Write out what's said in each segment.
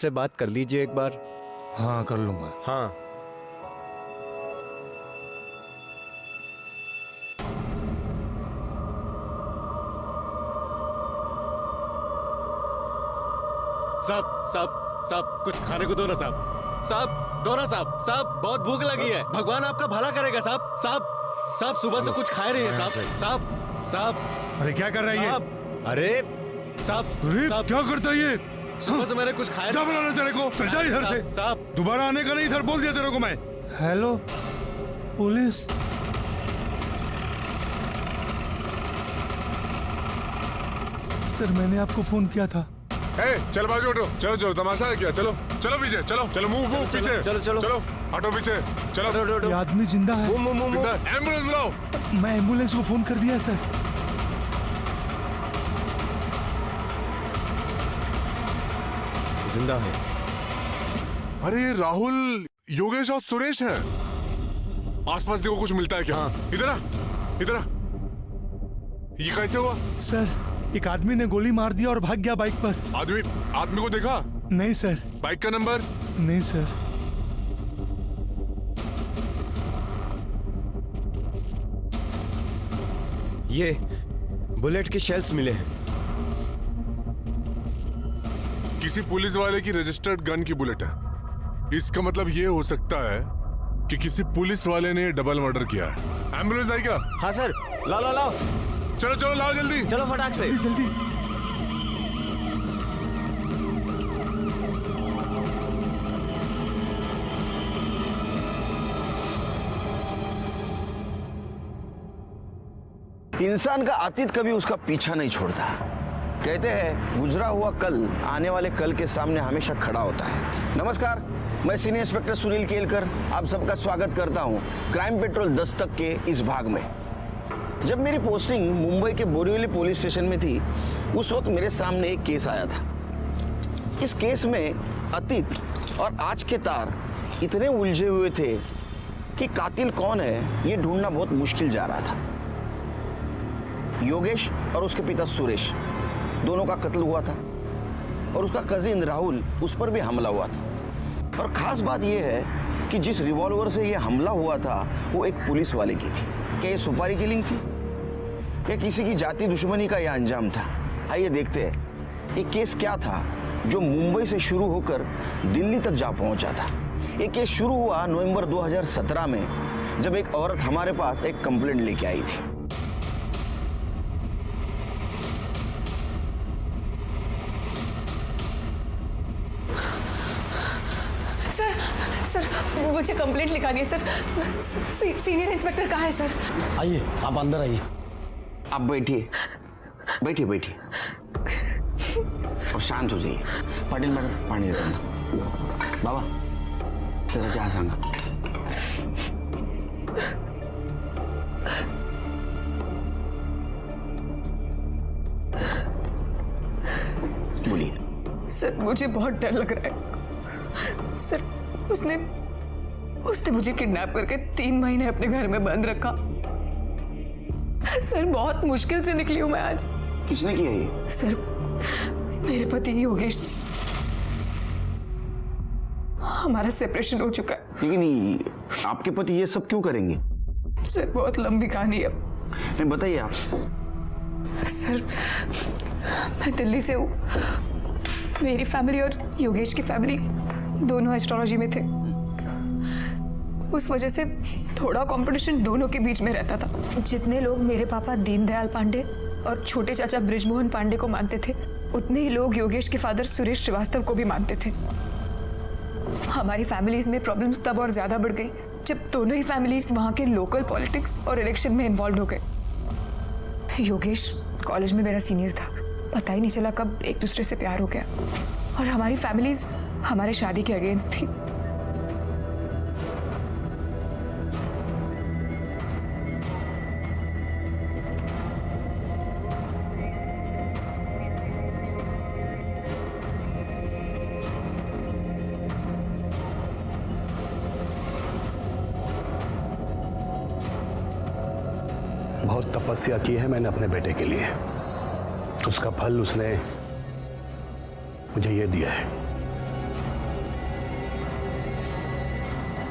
से बात कर लीजिए एक बार। हाँ कर लूंगा। हाँ साहब साहब साहब कुछ खाने को दो ना साहब। साहब दो ना साहब। साहब बहुत भूख लगी है, भगवान आपका भला करेगा साहब। साहब साहब सुबह से कुछ खाए नहीं है साहब। साहब साहब अरे क्या कर रहा है ये? साहब अरे साहब अरे साहब, क्या करता है ये? सुबह से मैंने कुछ खाया क्या बुलाना तेरे को? चल जा इधर से। साहब दोबारा आने का नहीं, इधर बोल दिया तेरे को मैं। Hello police. सर मैंने आपको फोन किया था। चल बाजू हटो, चलो चलो तमाशा है क्या? चलो चलो पीछे, चलो चलो मूव मूव पीछे, चलो चलो चलो हटो पीछे, चलो ये आदमी जिंदा है। जिंदा है। एम्बुलेंस बुलाओ। मैं एम्बुलेंस को फोन कर दिया सर। जिंदा है। अरे ये राहुल, योगेश और सुरेश है। आसपास देखो कुछ मिलता है क्या? इधर आ, इधर आ। ये कैसे हुआ? सर एक आदमी ने गोली मार दिया और भाग गया बाइक पर। आदमी को देखा? नहीं सर। बाइक का नंबर? नहीं सर। ये बुलेट के शेल्स मिले हैं। किसी पुलिस वाले की रजिस्टर्ड गन की बुलेट है। इसका मतलब ये हो सकता है कि किसी पुलिस वाले ने डबल मर्डर किया है। एम्बुलेंस आई क्या? हाँ सर, लाओ लाओ लाओ। चलो चलो लाओ जल्दी। चलो फटाक से। जल्दी। इंसान का अतीत कभी उसका पीछा नहीं छोड़ता। कहते हैं गुजरा हुआ कल आने वाले कल के सामने हमेशा खड़ा होता है। नमस्कार, मैं सीनियर इंस्पेक्टर सुनील केलकर आप सबका स्वागत करता हूं क्राइम पेट्रोल दस्तक के इस भाग में। जब मेरी पोस्टिंग मुंबई के बोरीवली पुलिस स्टेशन में थी, उस वक्त मेरे सामने एक केस आया था। इस केस में अतीत और आज के तार इतने उलझे हुए थे कि कातिल कौन है ये ढूंढना बहुत मुश्किल जा रहा था। योगेश और उसके पिता सुरेश दोनों का कत्ल हुआ था और उसका कजिन राहुल उस पर भी हमला हुआ था। और खास बात यह है कि जिस रिवॉल्वर से यह हमला हुआ था वो एक पुलिस वाले की थी। क्या ये सुपारी किलिंग थी या किसी की जाति दुश्मनी का यह अंजाम था? आइए देखते हैं ये केस क्या था जो मुंबई से शुरू होकर दिल्ली तक जा पहुंचा था। ये केस शुरू हुआ नवंबर 2017 में, जब एक औरत हमारे पास एक कंप्लेंट लेके आई थी। सर मुझे कंप्लेंट लिखानी है सर। सीनियर इंस्पेक्टर कहाँ है सर? आइए आप अंदर आइए। आप बैठिए बैठिए बैठिए और शांत हो जाइए। पाटिल मॅडम पाणी देतात ना। बाबा त्याचा चहा सांगा। बोलिए। सर मुझे बहुत डर लग रहा है। सर उसने मुझे किडनैप करके 3 महीने अपने घर में बंद रखा। सर बहुत मुश्किल से निकली हूं मैं आज। किसने किया ये? सर मेरे पति योगेश, हमारा सेपरेशन हो चुका है। लेकिन आपके पति ये सब क्यों करेंगे? सर बहुत लंबी कहानी है। नहीं बताइए आप। सर मैं दिल्ली से हूँ। मेरी फैमिली और योगेश की फैमिली दोनों एस्ट्रोलॉजी में थे। उस वजह से थोड़ा कंपटीशन दोनों के बीच में रहता था। जितने लोग मेरे पापा दीनदयाल पांडे और छोटे चाचा ब्रिजमोहन पांडे को मानते थे, उतने ही लोग योगेश के फादर सुरेश श्रीवास्तव को भी मानते थे। हमारी फैमिलीज में प्रॉब्लम्स तब और ज्यादा बढ़ गई जब दोनों ही फैमिलीज वहाँ के लोकल पॉलिटिक्स और इलेक्शन में इन्वॉल्व हो गए। योगेश कॉलेज में मेरा सीनियर था, पता ही नहीं चला कब एक दूसरे से प्यार हो गया और हमारी फैमिलीज हमारे शादी के अगेंस्ट थी। बहुत तपस्या की है मैंने अपने बेटे के लिए, उसका फल उसने मुझे ये दिया है।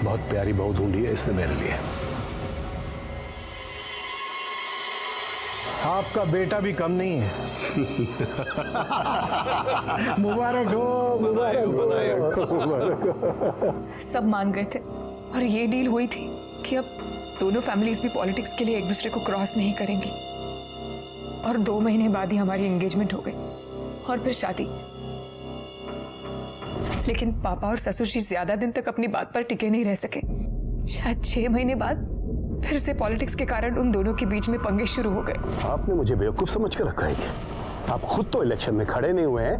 बहुत प्यारी बहू ढूंढी है इसने मेरे लिए। आपका बेटा भी कम नहीं है। मुबारक हो, मुबारक हो। सब मान गए थे और ये डील हुई थी कि अब दोनों फैमिलीज भी पॉलिटिक्स के लिए एक दूसरे को क्रॉस नहीं करेंगी। और 2 महीने बाद ही हमारी एंगेजमेंट हो गई और फिर शादी। लेकिन पापा और ससुर जी ज्यादा दिन तक अपनी बात पर टिके नहीं रह सके। शायद 6 महीने बाद फिर से पॉलिटिक्स के कारण उन दोनों के बीच में पंगे शुरू हो गए। आपने मुझे बेवकूफ समझ के रखा है क्या? आप खुद तो इलेक्शन में खड़े नहीं हुए हैं,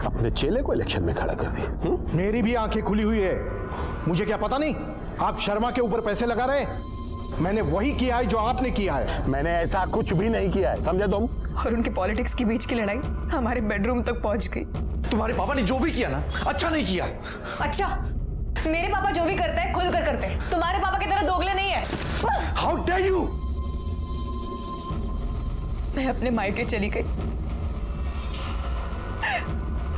अपने चेले को इलेक्शन में खड़ा कर दिए। मेरी भी आंखें खुली हुई है, मुझे क्या पता नहीं आप शर्मा के ऊपर पैसे लगा रहे हैं? मैंने वही किया है जो आपने किया है। मैंने ऐसा कुछ भी नहीं किया है, समझे तुम? और उनके पॉलिटिक्स के बीच की लड़ाई हमारे बेडरूम तक पहुंच गई। तुम्हारे पापा ने जो भी किया ना, अच्छा नहीं किया। अच्छा, मेरे पापा जो भी करते हैं खुल कर करते हैं, तुम्हारे पापा की तरह दोगले नहीं है। How dare you! मैं अपने मायके चली गई,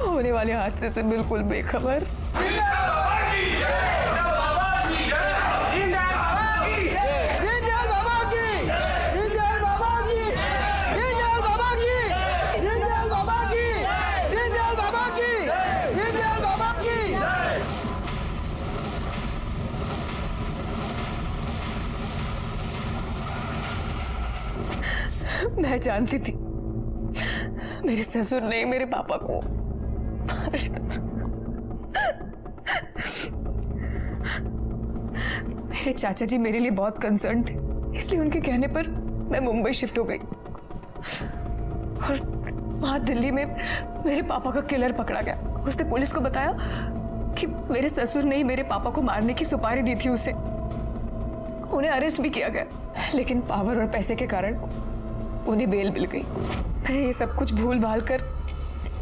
होने वाले हादसे से बिल्कुल बेखबर। मैं जानती थी मेरे ससुर ने मेरे पापा को मेरे चाचा जी मेरे लिए बहुत कंसर्न थे, इसलिए उनके कहने पर मैं मुंबई शिफ्ट हो गई। और वहां दिल्ली में मेरे पापा का किलर पकड़ा गया। उसने पुलिस को बताया कि मेरे ससुर ने ही मेरे पापा को मारने की सुपारी दी थी उसे। उन्हें अरेस्ट भी किया गया, लेकिन पावर और पैसे के कारण उन्हें बेल मिल गई। मैं ये सब कुछ भूल भाल कर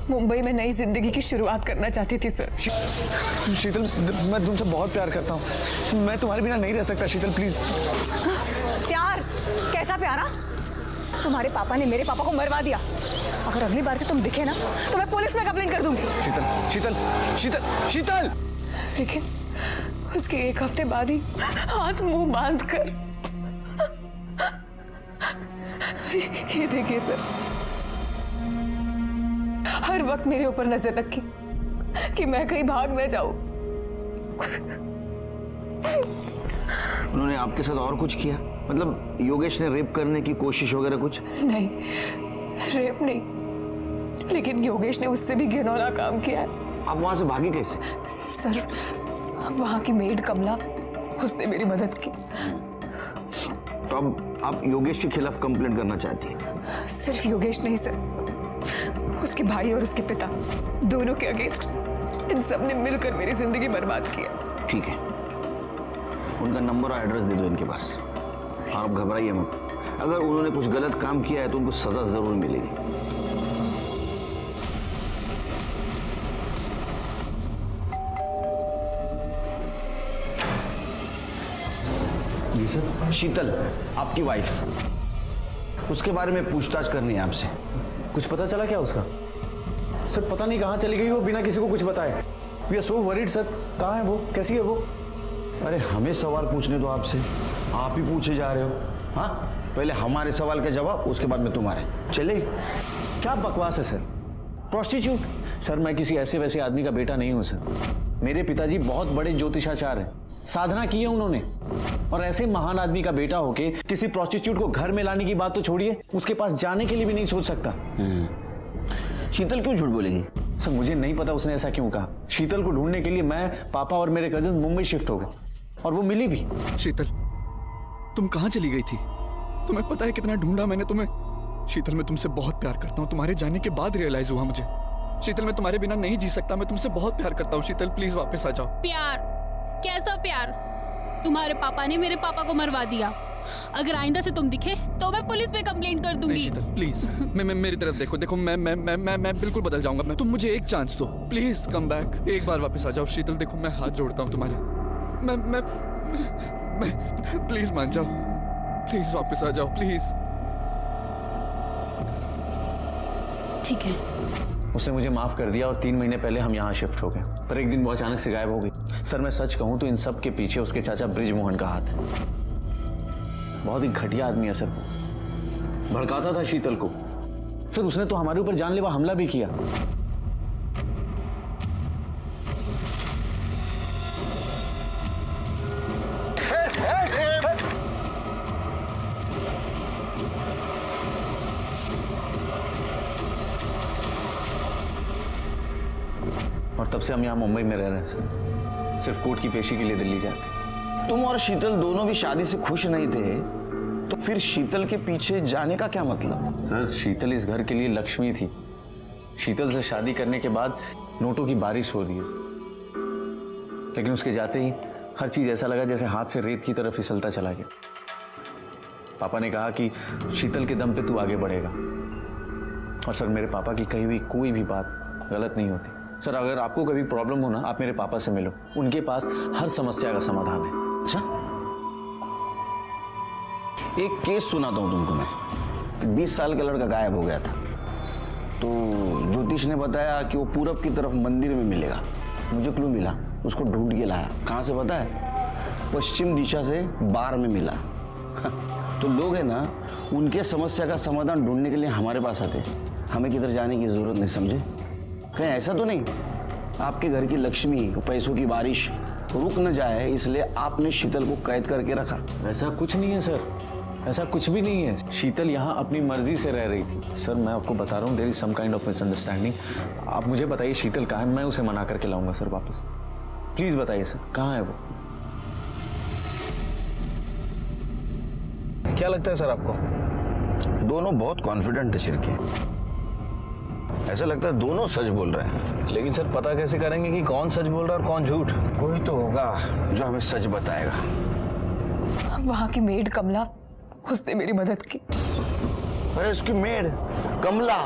मुंबई में नई जिंदगी की शुरुआत करना चाहती थी सर। शीतल, मैं तुमसे बहुत प्यार करता हूँ, मैं तुम्हारे बिना नहीं रह सकता। शीतल प्लीज। प्यार? कैसा प्यारा? तुम्हारे पापा ने मेरे पापा को मरवा दिया। अगर अगली बार से तुम दिखे ना तो मैं पुलिस में कंप्लेंट कर दूंगी। शीतल शीतल शीतल शीतल! लेकिन उसके 1 हफ्ते बाद ही हाथ मुंह बांध कर ये देखिए सर, हर वक्त मेरे ऊपर नजर रखी कि मैं कहीं भाग न जाऊं। उन्होंने आपके साथ और कुछ किया? मतलब योगेश ने रेप करने की कोशिश वगैरह कुछ? नहीं, रेप नहीं, लेकिन योगेश ने उससे भी घिनौना काम किया है। आप वहां से भागे कैसे? सर, वहां की मेड कमला, उसने मेरी मदद की। तो अब आप योगेश के खिलाफ कंप्लेंट करना चाहती हैं? सिर्फ योगेश नहीं सर, उसके भाई और उसके पिता, दोनों के अगेंस्ट इन सब ने मिलकर मेरी जिंदगी बर्बाद किया। ठीक है, उनका नंबर और एड्रेस दे दो इनके पास। और आप घबराइए मत, अगर उन्होंने कुछ गलत काम किया है तो उनको सजा जरूर मिलेगी। जी सर। शीतल, आपकी वाइफ, उसके बारे में पूछताछ करनी है आपसे। कुछ पता चला क्या उसका? सर पता नहीं कहाँ चली गई वो बिना किसी को कुछ बताए। We are so worried sir. कहाँ है वो, कैसी है वो? अरे हमें सवाल पूछने दो आपसे, आप ही पूछे जा रहे हो। हाँ, पहले हमारे सवाल के जवाब, उसके बाद में तुम्हारे। चले? क्या बकवास है सर? प्रोस्टिट्यूट? सर मैं किसी ऐसे वैसे आदमी का बेटा नहीं हूं सर। मेरे पिताजी बहुत बड़े ज्योतिषाचार्य हैं, साधना की है उन्होंने। और ऐसे महान आदमी का बेटा होके किसी प्रोस्टिट्यूट को घर में लाने की बात तो छोड़िए, उसके पास जाने के लिए भी नहीं सोच सकता। शीतल क्यों झूठ बोलेगी? सर मुझे नहीं पता उसने ऐसा क्यों कहा। शीतल को ढूंढने के लिए मैं, पापा और मेरे कजिन मुंबई शिफ्ट हो गए और वो मिली भी। शीतल, तुम कहाँ चली गई थी? तुम्हें पता है कितना ढूंढा मैंने तुम्हें। शीतल, मैं तुमसे बहुत प्यार करता हूँ। तुम्हारे जाने के बाद रियलाइज हुआ मुझे। शीतल, मैं तुम्हारे बिना नहीं जी सकता। मैं तुमसे बहुत प्यार करता हूँ। शीतल प्लीज वापस आ जाओ। प्यार? कैसा प्यार? तुम्हारे पापा ने मेरे पापा को मरवा दिया। अगर आइंदा से तुम दिखे तो मैं पुलिस में कंप्लेंट कर दूंगी। शीतल प्लीज, मैं मेरी तरफ देखो। देखो मैं बिल्कुल बदल जाऊंगा। तुम मुझे एक चांस दो प्लीज। कम बैक, एक बार वापस आ जाओ। शीतल देखो, मैं हाथ जोड़ता हूँ तुम्हारे। मैं प्लीज मान जाओ। प्लीज वापस आ जाओ प्लीज। ठीक है, उसने मुझे माफ कर दिया और 3 महीने पहले हम यहाँ शिफ्ट हो गए। पर एक दिन वो अचानक से गायब हो गई। सर मैं सच कहूँ तो इन सब के पीछे उसके चाचा ब्रिजमोहन का हाथ है। बहुत ही घटिया आदमी है सर, भड़काता था शीतल को। सर उसने तो हमारे ऊपर जानलेवा हमला भी किया। और तब से हम यहाँ मुंबई में रह रहे हैं सर, सिर्फ कोर्ट की पेशी के लिए दिल्ली जाते। तुम और शीतल दोनों भी शादी से खुश नहीं थे, तो फिर शीतल के पीछे जाने का क्या मतलब? सर शीतल इस घर के लिए लक्ष्मी थी। शीतल से शादी करने के बाद नोटों की बारिश हो रही है सर। लेकिन उसके जाते ही हर चीज ऐसा लगा जैसे हाथ से रेत की तरफ फिसलता चला गया। पापा ने कहा कि शीतल के दम पे तू आगे बढ़ेगा। और सर मेरे पापा की कही हुई कोई भी बात गलत नहीं होती। सर अगर आपको कभी प्रॉब्लम हो ना, आप मेरे पापा से मिलो, उनके पास हर समस्या का समाधान है। अच्छा, एक केस सुनाता हूं तुमको मैं। 20 साल का लड़का गायब हो गया था, तो ज्योतिष ने बताया कि वो पूरब की तरफ मंदिर में मिलेगा। मुझे क्लू मिला, उसको ढूंढ के लाया। कहाँ से पता है? पश्चिम दिशा से बार में मिला। तो लोग है ना, उनके समस्या का समाधान ढूंढने के लिए हमारे पास आते। हमें किधर जाने की जरूरत नहीं, समझे? कहीं ऐसा तो नहीं आपके घर की लक्ष्मी, पैसों की बारिश रुक न जाए इसलिए आपने शीतल को कैद करके रखा? ऐसा कुछ नहीं है सर, ऐसा कुछ भी नहीं है। शीतल यहाँ अपनी मर्जी से रह रही थी। सर मैं आपको बता रहा हूँ, there is some kind of misunderstanding. आप मुझे बताइए शीतल कहाँ है, मैं उसे मना करके लाऊंगा सर वापस। प्लीज बताइए सर, कहाँ है वो? क्या लगता है सर आपको? दोनों बहुत कॉन्फिडेंट है शिरके। ऐसा लगता है दोनों सच बोल रहे हैं। लेकिन सर पता कैसे करेंगे कि कौन सच बोल रहा है और कौन झूठ? कोई तो होगा जो हमें सच बताएगा। वहां की मेड कमला, उसने मेरी मदद की। अरे उसकी मेड कमला?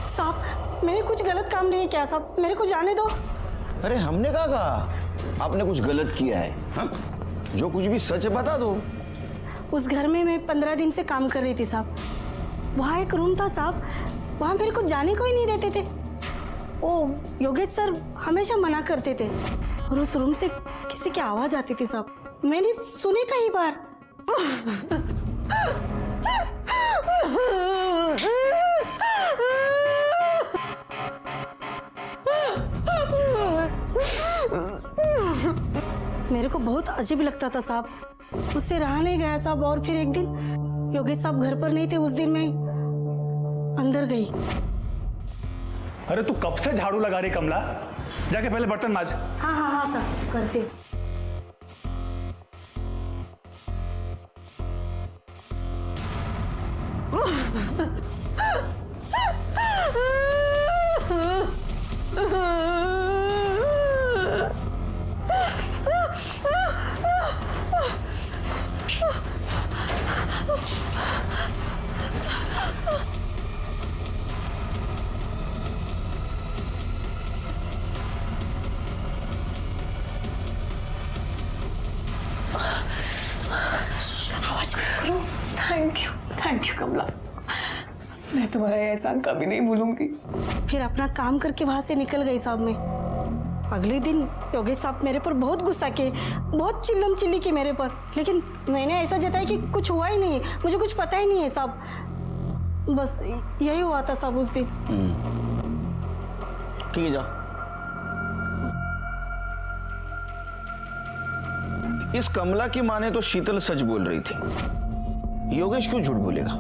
साहब मैंने कुछ गलत काम नहीं किया साहब, मेरे को जाने दो। अरे हमने कहा आपने कुछ गलत किया है? हा? जो कुछ भी सच है बता दो। उस घर में मैं 15 दिन से काम कर रही थी साहब। वहाँ एक रूम था साहब, वहाँ मेरे को जाने को ही नहीं देते थे। ओ योगेश सर हमेशा मना करते थे और उस रूम से किसी की आवाज आती थी साहब, मैंने सुनी कई बार। मेरे को बहुत अजीब लगता था साहब, उससे रहा नहीं गया साहब। और फिर एक दिन योगेश साहब घर पर नहीं थे, उस दिन मैं अंदर गई। अरे तू कब से झाड़ू लगा रही कमला? जाके पहले बर्तन मांज। हाँ हाँ हाँ सर, करते। थैंक यू कमला, मैं तुम्हारा ये एहसान कभी नहीं भूलूंगी। फिर अपना काम करके वहां से निकल गई साहब मैं। अगले दिन योगेश साहब मेरे पर बहुत गुस्सा किए, बहुत चिल्लम चिल्ली की मेरे पर। लेकिन मैंने ऐसा जताया कि कुछ हुआ ही नहीं है, मुझे कुछ पता ही नहीं है साहब। बस यही हुआ था साहब उस दिन। ठीक है, जाओ। इस कमला की माँ ने तो शीतल सच बोल रही थी, योगेश क्यों झूठ बोलेगा?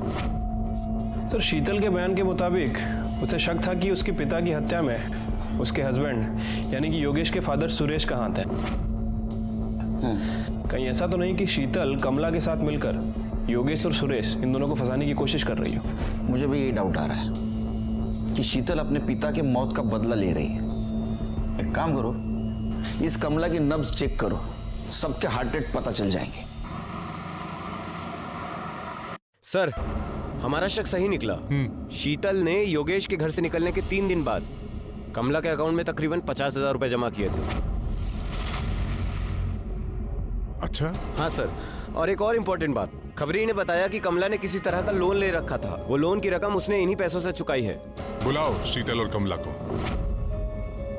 सर शीतल के बयान के मुताबिक उसे शक था कि उसके पिता की हत्या में उसके हस्बैंड यानी कि योगेश के फादर सुरेश का हाथ है। कहीं ऐसा तो नहीं कि शीतल कमला के साथ मिलकर योगेश और सुरेश इन दोनों को फंसाने की कोशिश कर रही हो? मुझे भी यही डाउट आ रहा है कि शीतल अपने पिता के मौत का बदला ले रही है। एक काम करो, इस कमला की नब्ज चेक करो, सबके हार्ट रेट पता चल जाएंगे। सर हमारा शक सही निकला। शीतल ने योगेश के घर से निकलने के 3 दिन बाद कमला के अकाउंट में तकरीबन 50,000 रुपए जमा किए थे। अच्छा? हाँ सर, और एक और इम्पोर्टेंट बात, खबरी ने बताया कि कमला ने किसी तरह का लोन ले रखा था। वो लोन की रकम उसने इन्हीं पैसों से चुकाई है। बुलाओ शीतल और कमला को।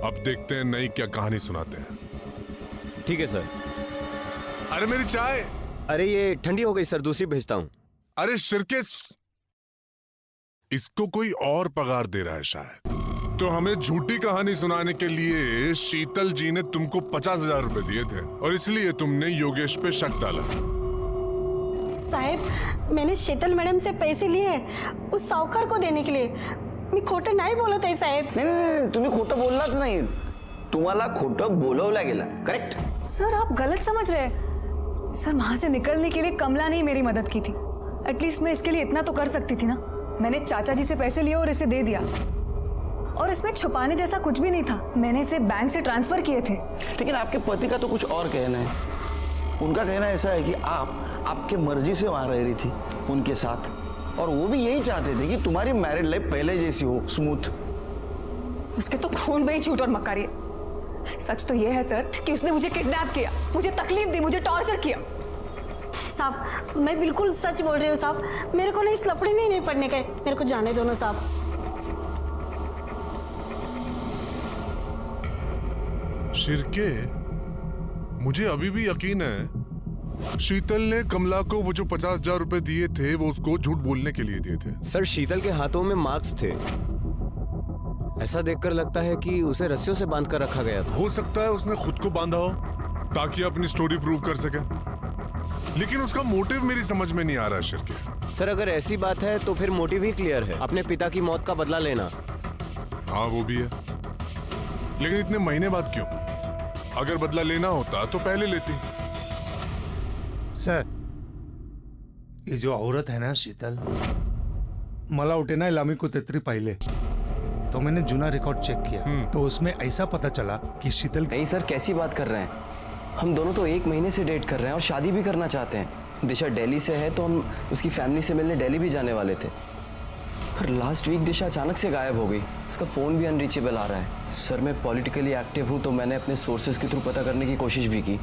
अब देखते हैं नई क्या कहानी सुनाते हैं। ठीक है सर। अरे मेरी चाय। अरे ये ठंडी हो गई सर, दूसरी भेजता हूँ। अरे शिरके, इसको कोई और पगार दे रहा है शायद। तो हमें झूठी कहानी सुनाने के लिए शीतल जी ने तुमको 50,000 रुपए दिए थे और इसलिए तुमने योगेश पे शक डाला। साहेब, मैंने शीतल मैडम से पैसे लिए हैं उस सावकार को देने के लिए। मैं खोटं नाही बोलत आहे साहेब। नाही, तुम्ही खोटं बोललाच नाही, तुम्हाला खोटं बोलवलं गेलं। करेक्ट? सर आप गलत समझ रहे हैं। सर वहां से निकलने के लिए कमला ने ही मेरी मदद की थी। एटलीस्ट मैं इसके लिए इतना तो कर सकती थी ना। मैंने चाचा जी से पैसे लिए और इसे दे दिया, और इसमें छुपाने जैसा कुछ भी नहीं था। मैंने इसे बैंक से ट्रांसफर किए थे। लेकिन आपके पति का तो कुछ और कहना है। उनका कहना ऐसा है कि आप आपके मर्जी से वहां रह रही थी उनके साथ, और वो भी यही चाहते थे कि तुम्हारी मैरिड लाइफ पहले जैसी हो, स्मूथ। उसके तो खून में ही झूठ और मक्कारी है। सच तो ये है सर कि उसने मुझे किडनैप किया, मुझे तकलीफ दी, मुझे टॉर्चर किया। साहब, मैं बिल्कुल सच बोल रही हूँ साहब। मेरे को ना इस लफड़े में ही नहीं पड़ने का है। मेरे को जाने दो ना साहब। शिरके, मुझे अभी भी यकीन है शीतल ने कमला को वो जो 50,000 रुपए दिए थे वो उसको झूठ बोलने के लिए दिए थे। सर शीतल के हाथों में मार्क्स थे। ऐसा देखकर लगता है कि उसे रस्सियों से बांध कर रखा गया था। हो सकता है उसने खुद को बांधा हो ताकि अपनी स्टोरी प्रूव कर सके, लेकिन उसका मोटिव मेरी समझ में नहीं आ रहा है शिरके। सर अगर ऐसी बात है तो फिर मोटिव ही क्लियर है, अपने पिता की मौत का बदला लेना। हाँ वो भी है, लेकिन इतने महीने बाद क्यों? अगर बदला लेना होता तो पहले लेती। सर, ये जो औरत है ना शीतल, मला उठे ना इलामी को तेतरी पहले तो मैंने जूना रिकॉर्ड चेक किया तो उसमें ऐसा पता चला कि शीतल। नहीं सर, कैसी बात कर रहे हैं? हम दोनों तो 1 महीने से डेट कर रहे हैं और शादी भी करना चाहते हैं। दिशा दिल्ली से है तो हम उसकी फैमिली से मिलने दिल्ली भी जाने वाले थे, पर लास्ट वीक दिशा अचानक से गायब हो गई। उसका फ़ोन भी अनरीचेबल आ रहा है। सर मैं पॉलिटिकली एक्टिव हूँ तो मैंने अपने सोर्सेज के थ्रू पता करने की कोशिश भी की,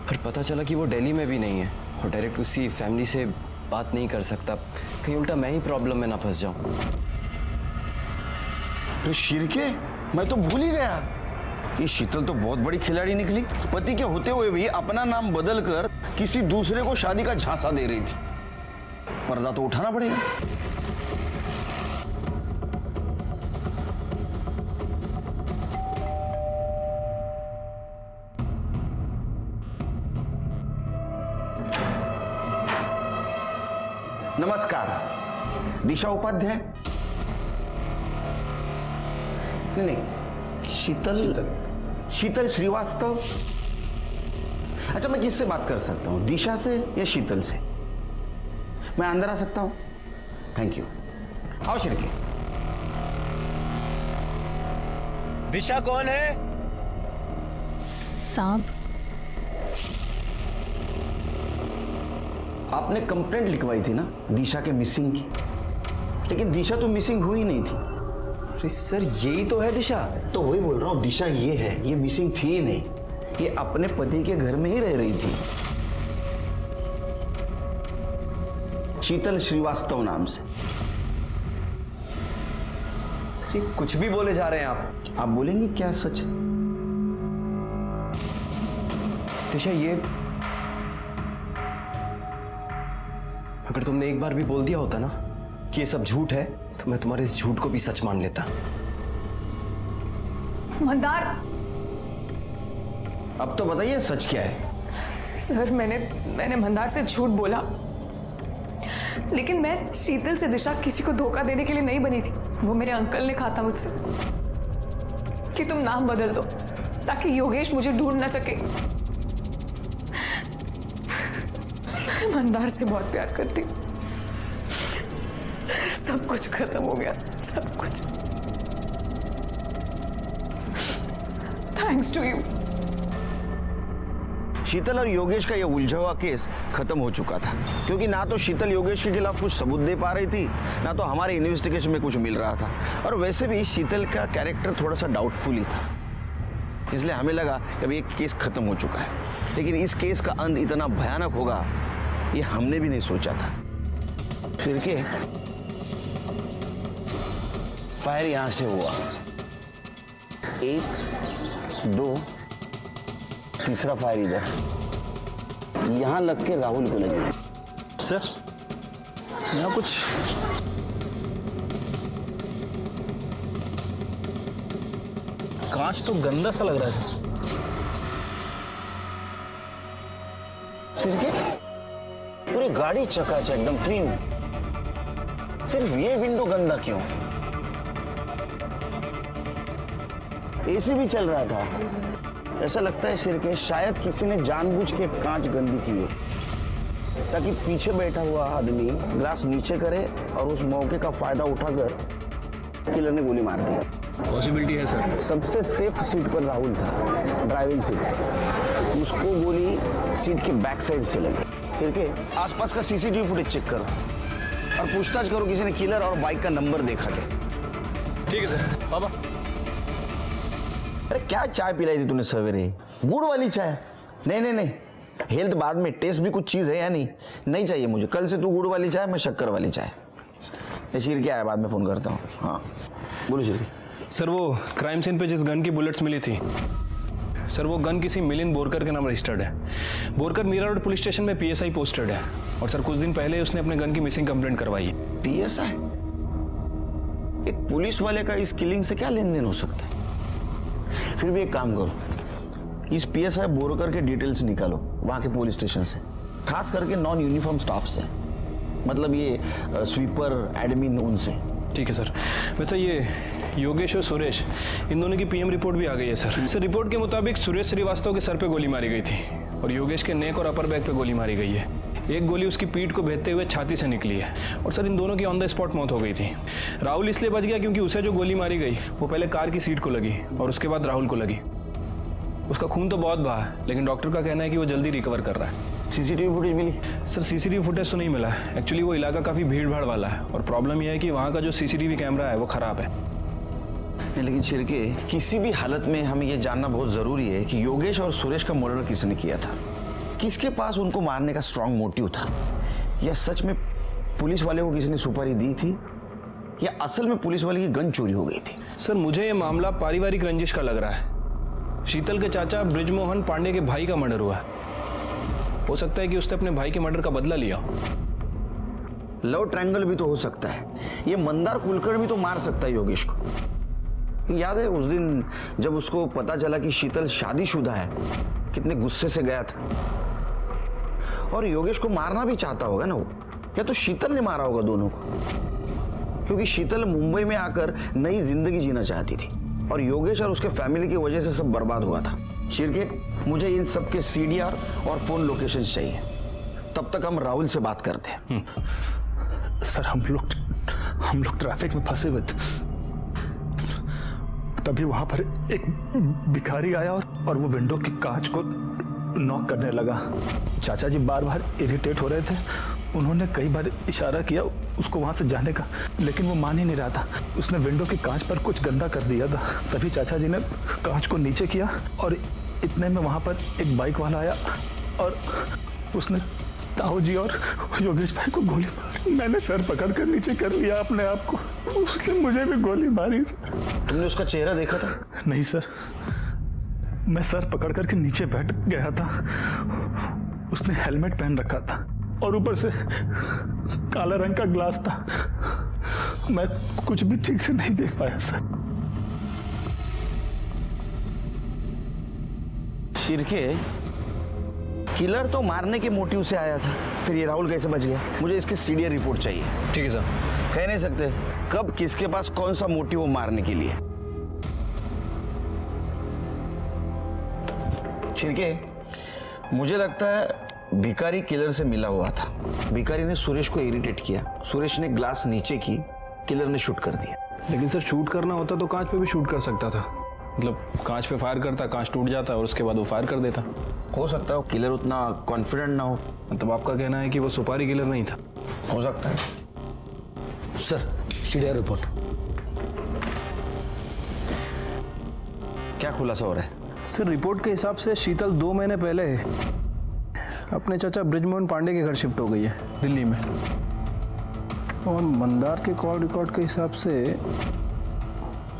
पर पता चला कि वो दिल्ली में भी नहीं है और डायरेक्ट उसकी फैमिली से बात नहीं कर सकता। कहीं उल्टा मैं ही प्रॉब्लम में ना फंस जाऊँ। तो शिरके, मैं तो भूल ही गया। ये शीतल तो बहुत बड़ी खिलाड़ी निकली। पति के होते हुए भी अपना नाम बदलकर किसी दूसरे को शादी का झांसा दे रही थी। पर्दा तो उठाना पड़ेगा। नमस्कार, दिशा उपाध्याय। नहीं, शीतल श्रीवास्तव। अच्छा, मैं किससे बात कर सकता हूँ, दिशा से या शीतल से? मैं अंदर आ सकता हूँ? Thank you. आओ शिरके। दिशा कौन है? साहब, आपने कंप्लेंट लिखवाई थी ना दिशा के मिसिंग की, लेकिन दिशा तो मिसिंग हुई नहीं थी। अरे सर, यही तो है दिशा। तो वही बोल रहा हूँ, दिशा ये है, ये मिसिंग थी ही नहीं। ये अपने पति के घर में ही रह रही थी, शीतल श्रीवास्तव नाम से। कुछ भी बोले जा रहे हैं आप बोलेंगे क्या सच है? दिशा, ये अगर तुमने एक बार भी बोल दिया होता ना कि ये सब झूठ है तो मैं तुम्हारे इस झूठ को भी सच मान लेता। मंदार, अब तो बताइए सच क्या है? सर मैंने मंदार से झूठ बोला, लेकिन मैं शीतल से दिशा किसी को धोखा देने के लिए नहीं बनी थी। वो मेरे अंकल ने कहा था मुझसे कि तुम नाम बदल दो ताकि योगेश मुझे ढूंढ ना सके। मैं मंदार से बहुत प्यार करती हूँ। सब कुछ खत्म हो गया, सब कुछ। Thanks to you. शीतल और योगेश का यह उलझा हुआ केस खत्म हो चुका था, क्योंकि ना तो शीतल योगेश के खिलाफ कुछ सबूत दे पा रही थी, ना तो हमारे इन्वेस्टिगेशन में कुछ मिल रहा था। और वैसे भी शीतल का कैरेक्टर थोड़ा सा डाउटफुल ही था, इसलिए हमें लगा कि अब ये केस खत्म हो चुका है। लेकिन इस केस का अंत इतना भयानक होगा ये हमने भी नहीं सोचा था। फिर के फायर यहां से हुआ, 1 2, तीसरा फायर इधर, यहां लग के राहुल को लगी। सर यहाँ कुछ कांच तो गंदा सा लग रहा है। सिर्फ पूरी गाड़ी चकाचक एकदम क्लीन, सिर्फ ये विंडो गंदा क्यों? एसी भी चल रहा था। ऐसा लगता है सिरके शायद किसी ने जानबूझ के कांच गंदी की हो ताकि पीछे बैठा हुआ आदमी ग्लास नीचे करे और उस मौके का फायदा उठाकर किलर ने गोली मार दी। पॉसिबिलिटी है सर। सबसे सेफ सीट पर राहुल था, ड्राइविंग सीट। उसको गोली सीट के बैक साइड से लगी। फिर के आसपास का सीसीटीवी फुटेज चेक करो और पूछताछ करो किसी ने किलर और बाइक का नंबर देखा क्या। ठीक है सर। पापा अरे क्या चाय पिलाई थी तूने सवेरे? गुड़ वाली चाय? नहीं नहीं नहीं, हेल्थ बाद में, टेस्ट भी कुछ चीज है या नहीं? नहीं चाहिए मुझे। कल से तू गुड़ वाली चाय, मैं शक्कर वाली चाय। ये शीर क्या है, बाद में फोन करता हूँ। हाँ बोलो शीर। सर वो क्राइम सीन पे जिस गन की बुलेट्स मिली थी सर, वो गन किसी मिलिंद बोरकर के नाम रजिस्टर्ड है। Borkar Mira Road police station में PSI पोस्टेड है और सर कुछ दिन पहले उसने अपने गन की मिसिंग कंप्लेंट करवाई है। PSI? एक पुलिस वाले का इस किलिंग से क्या लेन देन हो सकता है? फिर भी एक काम करो, इस PSI बोरकर के डिटेल्स निकालो वहां के पुलिस स्टेशन से, खास करके नॉन यूनिफॉर्म स्टाफ से, मतलब ये स्वीपर एडमिन उनसे। ठीक है सर। वैसे ये योगेश और सुरेश, इन दोनों की PM रिपोर्ट भी आ गई है सर। सर रिपोर्ट के मुताबिक सुरेश श्रीवास्तव के सर पे गोली मारी गई थी और योगेश के नेक और अपर बैक पे गोली मारी गई है। एक गोली उसकी पीठ को भेदते हुए छाती से निकली है और सर इन दोनों की ऑन द स्पॉट मौत हो गई थी। राहुल इसलिए बच गया क्योंकि उसे जो गोली मारी गई वो पहले कार की सीट को लगी और उसके बाद राहुल को लगी। उसका खून तो बहुत बहा है लेकिन डॉक्टर का कहना है कि वो जल्दी रिकवर कर रहा है। सीसीटीवी फुटेज मिली? सर सीसीटीवी फुटेज तो नहीं मिला है। एक्चुअली वो इलाका काफ़ी भीड़ भाड़ वाला है और प्रॉब्लम यह है कि वहाँ का जो CCTV कैमरा है वो ख़राब है। लेकिन छिड़के, किसी भी हालत में हमें यह जानना बहुत जरूरी है कि योगेश और सुरेश का मर्डर किसने किया था, किसके पास उनको मारने का स्ट्रांग मोटिव था, या सच में पुलिस वाले को किसी ने सुपारी दी थी, या असल में पुलिस वाले की गन चोरी हो गई थी। सर मुझे ये मामला पारिवारिक रंजिश का लग रहा है। शीतल के चाचा ब्रिजमोहन पांडे के भाई का मर्डर हुआ। हो सकता है कि उसने अपने भाई के मर्डर का बदला लिया। लव ट्रायंगल भी तो हो सकता है। ये मंदार कुलकर्णी भी तो मार सकता है योगेश को। याद है उस दिन जब उसको पता चला कि शीतल शादीशुदा है, कितने गुस्से से गया था। और योगेश को मारना भी चाहता होगा ना वो, या तो शीतल ने मारा होगा दोनों को, क्योंकि शीतल मुंबई में आकर नई जिंदगी जीना चाहती थी और योगेश और उसके फैमिली की वजह से सब बर्बाद हुआ था। शिरके, मुझे इन सब के CDR और फोन लोकेशन चाहिए। तब तक हम राहुल से बात करते हैं। सर हम लोग ट्रैफिक में फंसे हुए थे, तभी वहां पर एक भिखारी आया और वो विंडो की कांच को नॉक करने लगा। चाचा जी बार बार इरिटेट हो रहे थे। उन्होंने कई बार इशारा किया उसको वहां से जाने का, लेकिन वो मान ही नहीं रहा था। उसने विंडो की कांच पर कुछ गंदा कर दिया था। तभी चाचा जी ने कांच को नीचे किया और इतने में वहां पर एक बाइक वाला आया और उसने ताऊ जी और योगेश भाई को गोली मारी। मैंने सर पकड़कर नीचे कर लिया अपने आप को। उसने मुझे भी गोली मारी सर। तुमने उसका चेहरा देखा था? नहीं सर, मैं सर पकड़ करके नीचे बैठ गया था। उसने हेलमेट पहन रखा था और ऊपर से काला रंग का ग्लास था। मैं कुछ भी ठीक से नहीं देख पाया सर। शिरके, किलर तो मारने के मोटिव से आया था, फिर ये राहुल कैसे बच गया? मुझे इसकी CDR रिपोर्ट चाहिए। ठीक है सर। कह नहीं सकते कब किसके पास कौन सा मोटिव हो मारने के लिए। छिड़के, मुझे लगता है भिखारी किलर से मिला हुआ था। भिखारी ने सुरेश को इरिटेट किया, सुरेश ने ग्लास नीचे की, किलर ने शूट कर दिया। लेकिन सर शूट करना होता तो कांच पे भी शूट कर सकता था। मतलब कांच पे फायर करता, कांच टूट जाता और उसके बाद वो फायर कर देता। हो सकता है वो किलर उतना कॉन्फिडेंट ना हो। मतलब आपका कहना है कि वो सुपारी किलर नहीं था? हो सकता है। Sir CDR report. क्या खुलासा हो रहा है? सर रिपोर्ट के हिसाब से शीतल 2 महीने पहले अपने चाचा ब्रिजमोहन पांडे के घर शिफ्ट हो गई है दिल्ली में। और मंदार के कॉल रिकॉर्ड के हिसाब से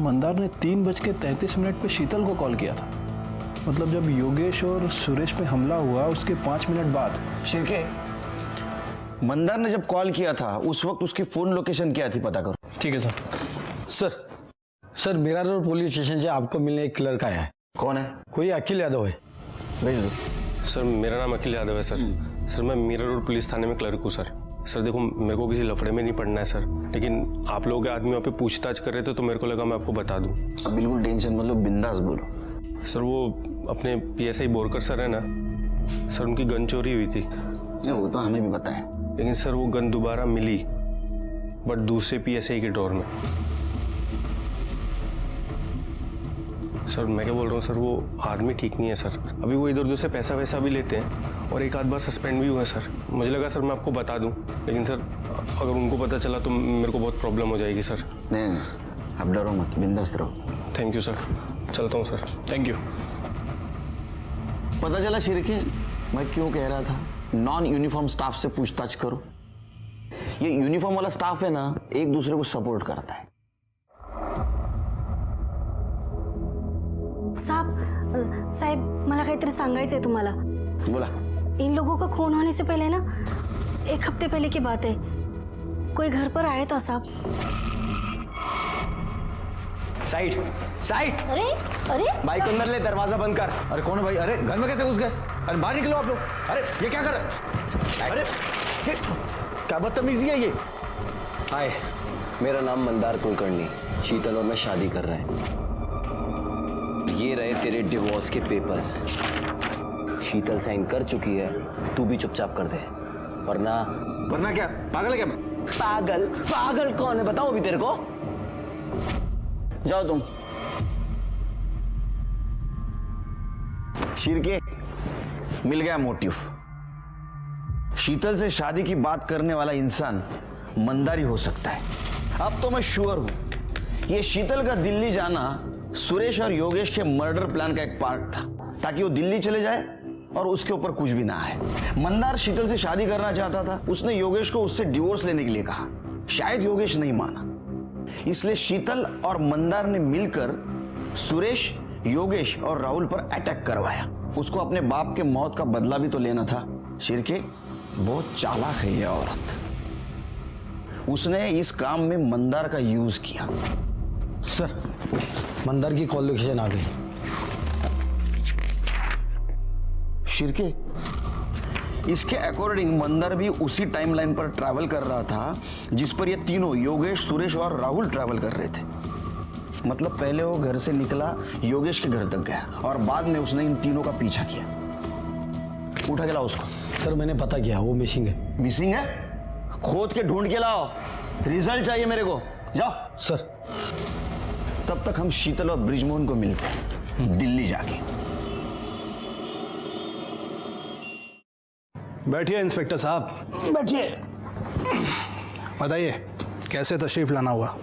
मंदार ने 3:33 पे शीतल को कॉल किया था। मतलब जब योगेश और सुरेश पे हमला हुआ उसके 5 मिनट बाद। शिरके, मंदार ने जब कॉल किया था उस वक्त उसकी फोन लोकेशन क्या थी, पता करो। ठीक है सर। सर मेरा रोड पुलिस स्टेशन से आपको मिलने एक क्लर्क आया है। कौन है? कोई अखिल यादव है। भेज दो। सर मेरा नाम अखिल यादव है सर। सर मैं मीरा रोड पुलिस थाने में क्लर्क हूँ सर। सर देखो, मेरे को किसी लफड़े में नहीं पड़ना है सर, लेकिन आप लोगों के आदमी वहाँ पे पूछताछ कर रहे थे तो मेरे को लगा मैं आपको बता दूँ। अब बिल्कुल टेंशन मतलब बिंदास बोलो। सर वो अपने PSI बोरकर सर है ना सर, उनकी गन चोरी हुई थी। वो तो हमें भी पता है, लेकिन सर वो गन दोबारा मिली, बट दूसरे PSI के ड्रॉर में। सर मैं क्या बोल रहा हूँ सर, वो आदमी ठीक नहीं है सर। अभी वो इधर उधर से पैसा वैसा भी लेते हैं और एक आध बार सस्पेंड भी हुआ है सर। मुझे लगा सर मैं आपको बता दूं, लेकिन सर अगर उनको पता चला तो मेरे को बहुत प्रॉब्लम हो जाएगी सर। नहीं, आप डरो मत, बिंदास रहो। थैंक यू सर, चलता हूँ सर। Thank you. पता चला शिरके, मैं क्यों कह रहा था नॉन यूनिफॉर्म स्टाफ से पूछताछ करो। ये यूनिफॉर्म वाला स्टाफ है ना, एक दूसरे को सपोर्ट करता है। साहेब मला काहीतरी सांगायचंय तुम्हाला। बोला। इन लोगों का खून होने से पहले ना, 1 हफ्ते पहले की बात है, कोई घर पर आया था साहब। साइड। अरे अरे बाइक अंदर ले, दरवाजा बंद कर। अरे कौन है भाई? अरे घर में कैसे घुस गए? अरे बाहर निकलो आप लोग। अरे ये क्या कर रहे हैं? अरे क्या बदतमीजी है ये? हाय, मेरा नाम मंदार कुलकर्णी। शीतल और मैं शादी कर रहे हैं। ये रहे तेरे डिवोर्स के पेपर्स। शीतल साइन कर चुकी है, तू भी चुपचाप कर दे, वरना क्या पागल है क्या? पागल कौन है बताओ अभी तेरे को। जाओ तुम। शिरके, मिल गया मोटिव। शीतल से शादी की बात करने वाला इंसान मंदारी हो सकता है। अब तो मैं श्योर हूं ये शीतल का दिल्ली जाना सुरेश और योगेश के मर्डर प्लान का एक पार्ट था, ताकि वो दिल्ली चले जाए और उसके ऊपर कुछ भी ना आए। मंदार शीतल से शादी करना चाहता था, उसने योगेश को उससे डिवोर्स लेने के लिए कहा। शायद योगेश नहीं माना, इसलिए शीतल और मंदार ने मिलकर सुरेश, योगेश और राहुल पर अटैक करवाया। उसको अपने बाप के मौत का बदला भी तो लेना था। शिरके, बहुत चालाक है ये औरत। उसने इस काम में मंदार का यूज किया। सर मंदार की कॉल लोकेशन आ गई। शिरके, इसके अकॉर्डिंग मंदार भी उसी टाइमलाइन पर ट्रैवल कर रहा था जिस पर ये तीनों योगेश, सुरेश और राहुल ट्रैवल कर रहे थे। मतलब पहले वो घर से निकला, योगेश के घर तक गया और बाद में उसने इन तीनों का पीछा किया। उठा के लाओ उसको। सर मैंने पता किया, वो मिसिंग है। मिसिंग है? खोद के ढूंढ के लाओ, रिजल्ट चाहिए मेरे को। जाओ। सर तब तक हम शीतल और ब्रिजमोहन को मिलते हैं दिल्ली जाके। बैठिए इंस्पेक्टर साहब। बैठिए। बताइए कैसे तशरीफ लाना हुआ?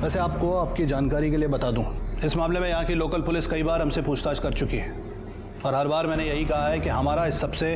वैसे आपको आपकी जानकारी के लिए बता दूं, इस मामले में यहाँ की लोकल पुलिस कई बार हमसे पूछताछ कर चुकी है और हर बार मैंने यही कहा है कि हमारा इस सबसे